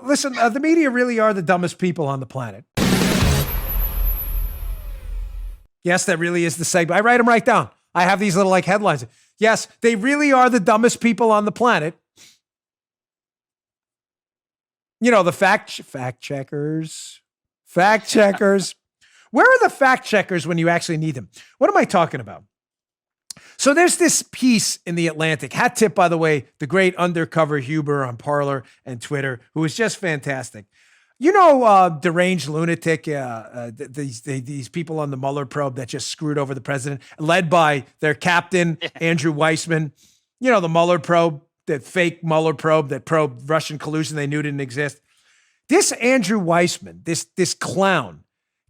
listen, the media really are the dumbest people on the planet. Yes, that really is the segment. I write them right down. I have these little like headlines. Yes, they really are the dumbest people on the planet. You know, the fact checkers. Fact checkers. Where are the fact checkers when you actually need them? What am I talking about? So there's this piece in The Atlantic. Hat tip, by the way, the great undercover Huber on Parler and Twitter, who is just fantastic. You know, deranged lunatic, these people on the Mueller probe that just screwed over the president, led by their captain, Andrew Weissman. You know, the Mueller probe, that fake Mueller probe that probed Russian collusion they knew didn't exist. This Andrew Weissman, this clown,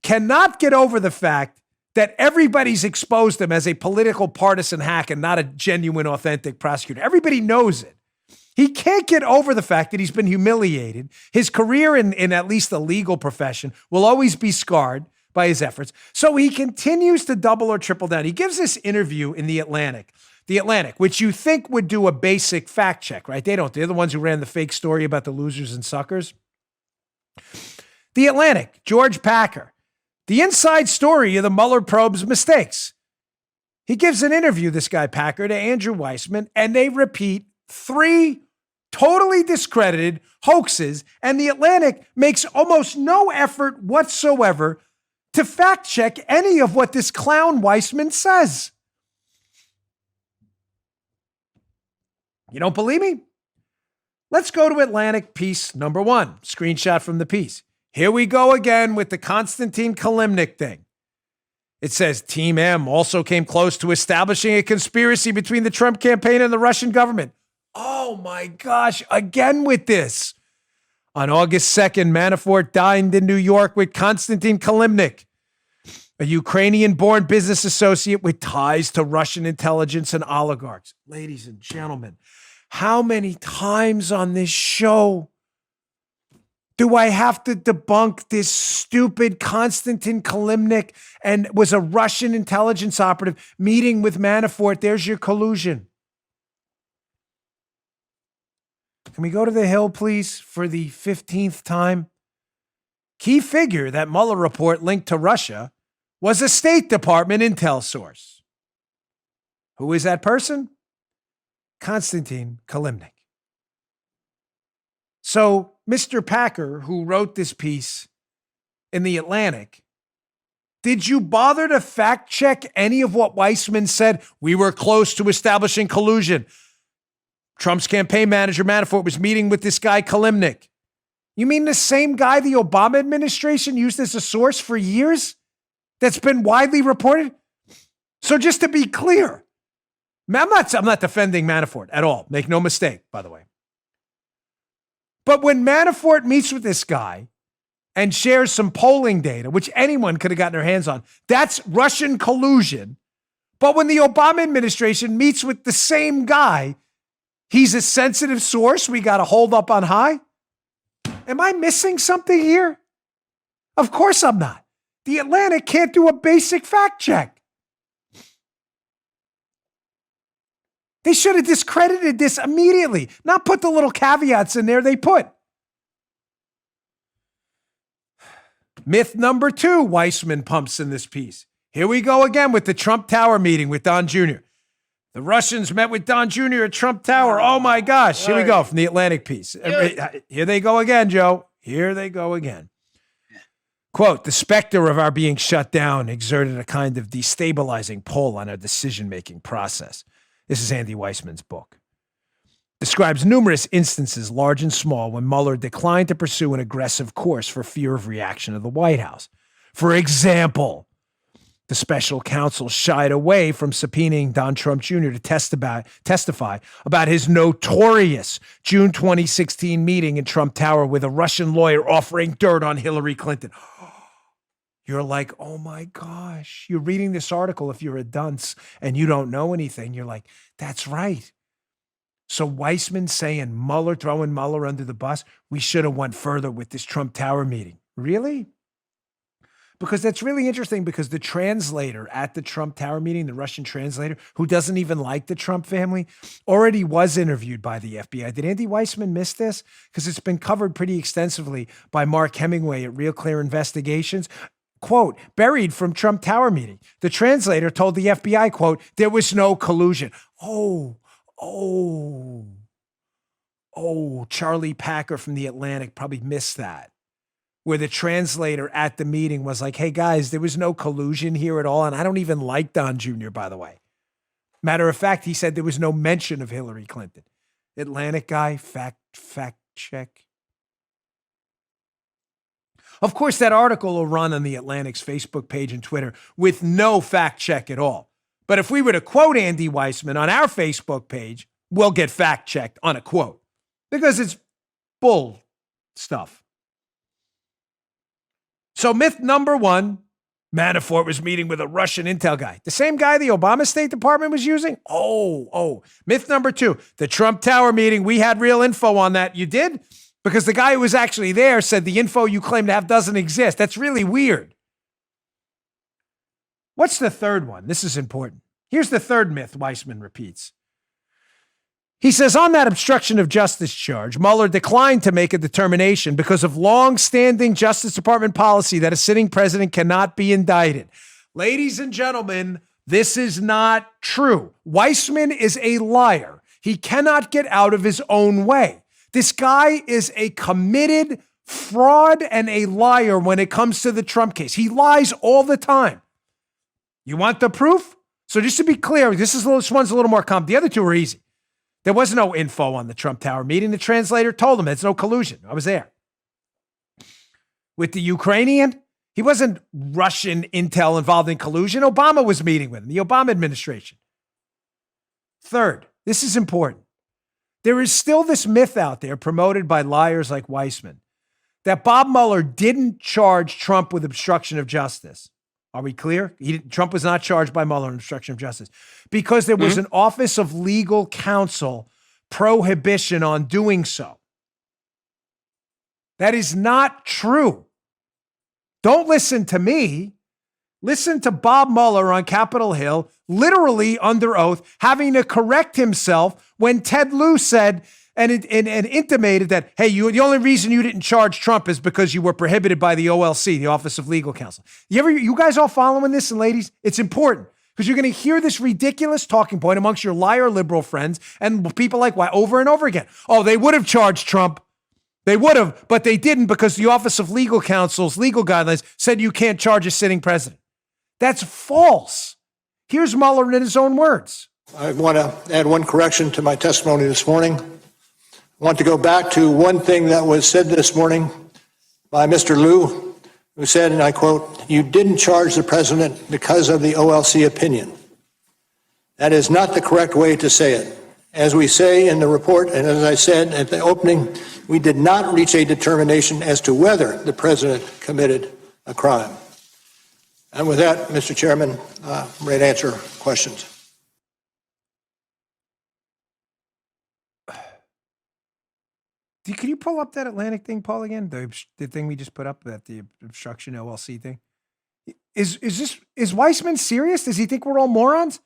cannot get over the fact that everybody's exposed him as a political partisan hack and not a genuine, authentic prosecutor. Everybody knows it. He can't get over the fact that he's been humiliated. His career in at least the legal profession will always be scarred by his efforts. So he continues to double or triple down. He gives this interview in The Atlantic, which you think would do a basic fact check, right? They don't. They're the ones who ran the fake story about the losers and suckers. The Atlantic, George Packer, the inside story of the Mueller probe's mistakes. He gives an interview, this guy Packer, to Andrew Weissman, and they repeat 3 totally discredited hoaxes, and The Atlantic makes almost no effort whatsoever to fact check any of what this clown Weissman says. You don't believe me? Let's go to Atlantic piece number 1, screenshot from the piece. Here we go again with the Konstantin Kilimnik thing. It says Team M also came close to establishing a conspiracy between the Trump campaign and the Russian government. Oh my gosh, again with this. On August 2nd, Manafort dined in New York with Konstantin Kilimnik, a Ukrainian-born business associate with ties to Russian intelligence and oligarchs. Ladies and gentlemen, how many times on this show do I have to debunk this stupid Konstantin Kilimnik and was a Russian intelligence operative meeting with Manafort? There's your collusion. Can we go to the Hill, please, for the 15th time? Key figure that Mueller report linked to Russia was a State Department intel source. Who is that person? Konstantin Kilimnik. So, Mr. Packer, who wrote this piece in The Atlantic, did you bother to fact check any of what Weissman said? We were close to establishing collusion. Trump's campaign manager, Manafort, was meeting with this guy, Kilimnik. You mean the same guy the Obama administration used as a source for years? That's been widely reported? So just to be clear, I'm not defending Manafort at all. Make no mistake, by the way. But when Manafort meets with this guy and shares some polling data, which anyone could have gotten their hands on, that's Russian collusion. But when the Obama administration meets with the same guy, he's a sensitive source we got to hold up on high? Am I missing something here? Of course I'm not. The Atlantic can't do a basic fact check. They should have discredited this immediately, not put the little caveats in there they put. Myth number 2, Weissman pumps in this piece. Here we go again with the Trump Tower meeting with Don Jr. The Russians met with Don Jr. at Trump Tower. Oh my gosh. Here we go from the Atlantic piece. Here they go again, Joe. Here they go again. Quote, the specter of our being shut down exerted a kind of destabilizing pull on our decision-making process. This is Andy Weissman's book. Describes numerous instances, large and small, when Mueller declined to pursue an aggressive course for fear of reaction of the White House. For example, the special counsel shied away from subpoenaing Don Trump Jr. to testify about his notorious June 2016 meeting in Trump Tower with a Russian lawyer offering dirt on Hillary Clinton. You're like, oh my gosh, you're reading this article if you're a dunce and you don't know anything. You're like, that's right. So Weissman saying Mueller, throwing Mueller under the bus, we should have went further with this Trump Tower meeting. Really? because that's really interesting because the translator at the Trump Tower meeting, the Russian translator, who doesn't even like the Trump family, already was interviewed by the FBI. Did Andy Weissman miss this? Because it's been covered pretty extensively by Mark Hemingway at Real Clear Investigations. Quote, buried from Trump Tower meeting. The translator told the FBI, quote, there was no collusion. Oh, Charlie Packer from The Atlantic probably missed that, where the translator at the meeting was like, hey guys, there was no collusion here at all. And I don't even like Don Jr., by the way. Matter of fact, he said there was no mention of Hillary Clinton. Atlantic guy, fact check. Of course, that article will run on the Atlantic's Facebook page and Twitter with no fact check at all. But if we were to quote Andy Weissman on our Facebook page, we'll get fact checked on a quote because it's bull stuff. So myth number one, Manafort was meeting with a Russian intel guy. The same guy the Obama State Department was using? Myth number two, the Trump Tower meeting, we had real info on that. You did? Because the guy who was actually there said the info you claim to have doesn't exist. That's really weird. What's the third one? This is important. Here's the third myth Weissman repeats. He says, on that obstruction of justice charge, Mueller declined to make a determination because of long-standing Justice Department policy that a sitting president cannot be indicted. Ladies and gentlemen, this is not true. Weissman is a liar. He cannot get out of his own way. This guy is a committed fraud and a liar when it comes to the Trump case. He lies all the time. You want the proof? So just to be clear, this one's a little more common. The other two are easy. There was no info on the Trump Tower meeting. The translator told him there's no collusion. I was there. With the Ukrainian, he wasn't Russian intel involved in collusion. Obama was meeting with him, the Obama administration. Third, this is important. There is still this myth out there promoted by liars like Weissman that Bob Mueller didn't charge Trump with obstruction of justice. Are we clear? Trump was not charged by Mueller in obstruction of justice because there was an Office of Legal Counsel prohibition on doing so. That is not true. Don't listen to me. Listen to Bob Mueller on Capitol Hill, literally under oath, having to correct himself when Ted Lieu said and intimated that, hey, the only reason you didn't charge Trump is because you were prohibited by the OLC, the Office of Legal Counsel. You guys all following this? And ladies, it's important because you're going to hear this ridiculous talking point amongst your liar liberal friends and people like why over and over again. Oh, they would have charged Trump. They would have, but they didn't because the Office of Legal Counsel's legal guidelines said you can't charge a sitting president. That's false. Here's Mueller in his own words. I want to add one correction to my testimony this morning. I want to go back to one thing that was said this morning by Mr. Lieu, who said, and I quote, "You didn't charge the president because of the OLC opinion." That is not the correct way to say it. As we say in the report, and as I said at the opening, we did not reach a determination as to whether the president committed a crime. And with that, Mr. Chairman, I'm ready to answer questions. Can you pull up that Atlantic thing, Paul, again? The thing we just put up, the obstruction OLC thing. Is Weissman serious? Does he think we're all morons?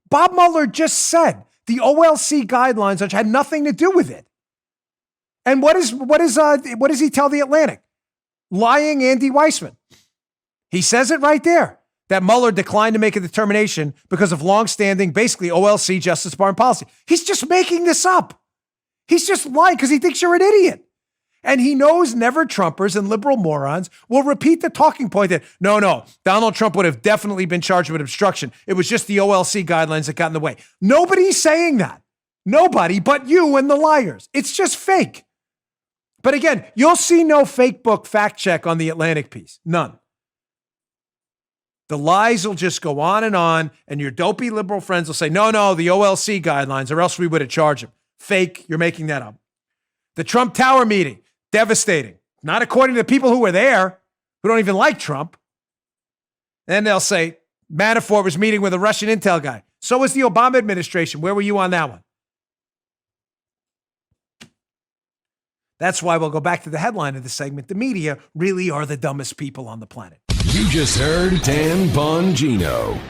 Bob Mueller just said the OLC guidelines, which had nothing to do with it. And what does he tell the Atlantic? Lying Andy Weissman. He says it right there, that Mueller declined to make a determination because of longstanding, basically OLC Justice Department policy. He's just making this up. He's just lying because he thinks you're an idiot. And he knows never Trumpers and liberal morons will repeat the talking point that, no, Donald Trump would have definitely been charged with obstruction. It was just the OLC guidelines that got in the way. Nobody's saying that. Nobody but you and the liars. It's just fake. But again, you'll see no fake book fact check on the Atlantic piece. None. The lies will just go on, and your dopey liberal friends will say, no, the OLC guidelines, or else we would have charged him. Fake, you're making that up. The Trump Tower meeting, devastating. Not according to the people who were there, who don't even like Trump. Then they'll say, Manafort was meeting with a Russian intel guy. So was the Obama administration. Where were you on that one? That's why we'll go back to the headline of the segment. The media really are the dumbest people on the planet. You just heard Dan Bongino.